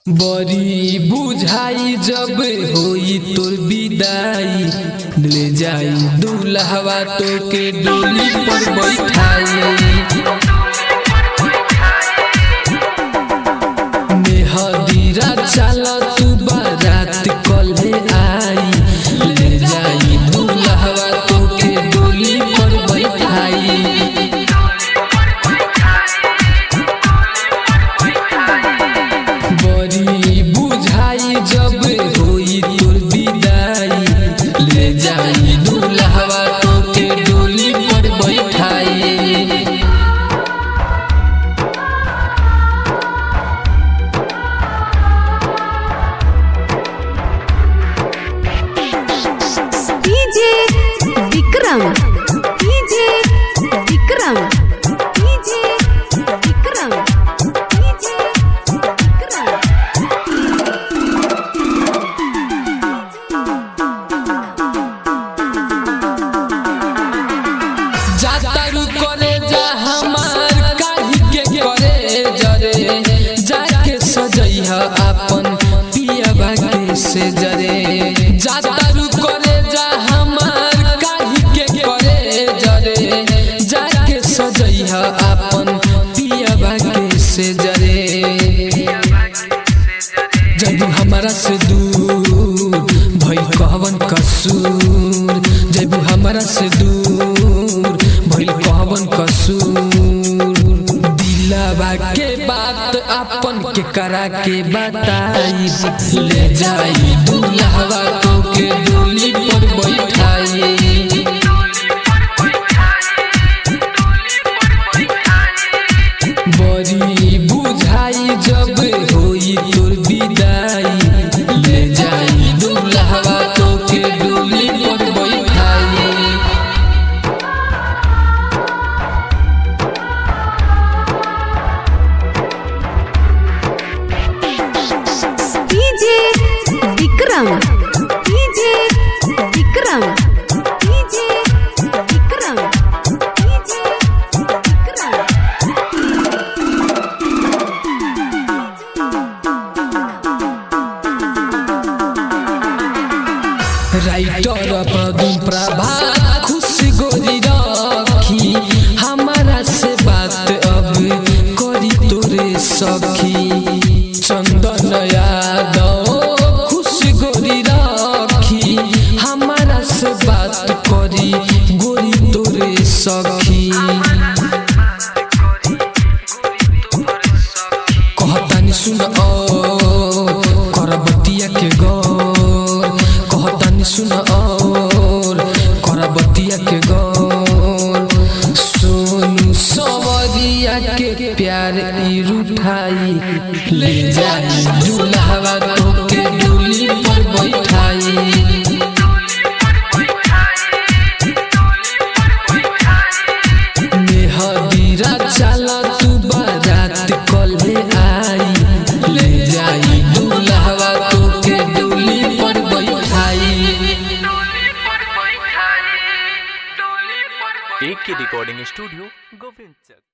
बड़ी बुझाई जब होई तोर विदाई, ले जाई दूल्हवा तो के डोली पर बैठाई। मेहदीरा चल तू बारात कले आई, ले जाई दूल्हवा तो के डोली पर बैठाई। बड़ी बुझाई जब होई तोर विदाई, ले जाई दूल्हवा तो के डोली पर बैठाई। DJ Vikram, DJ Vikram, DJ Vikram, DJ Vikram. जातारू करे जा हमार काहे के करे जरे, जाके सजैहा अपन पियवा के से जरे। जातारू करे जा हमार काहे के करे जरे, जाके सजैहा अपन पियवा के से जरे। जब हमारा से दूर भई कहवन कसूर, जब हमारा से दूर भइल कहवन कसूर। दिलवा के बात अपन के करा के बताई, ले जाई दूल्हवा तो के डोली पर बैठाई। बड़ी बुझाई जब होई तोर विदाई, ले जाई दूल्हवा तो के डोली पर बैठाई। DJ Vikram, DJ Vikram, DJ Vikram, DJ Vikram. Writer Padam Prabhat खुश गोरी रखी, हमारा से बात अब करी तोरे सखी। चंदन यादव खुश गोरी रखी, हमारा से बात करी गोरी तोरे सखी। कहतानी सुन और करबतिया के गौर, कहतानी सुन और करबतिया के गौर। सोनू सवरिया के प्यार ई रूठाई, ले जाई दूल्हवा तो के डोली पर बैठाई। मेहदीरा चल तू बारात कले आई, ले जाई दूल्हवा तो के डोली पर बैठाई। एक की रिकॉर्डिंग स्टूडियो गोविंद चक।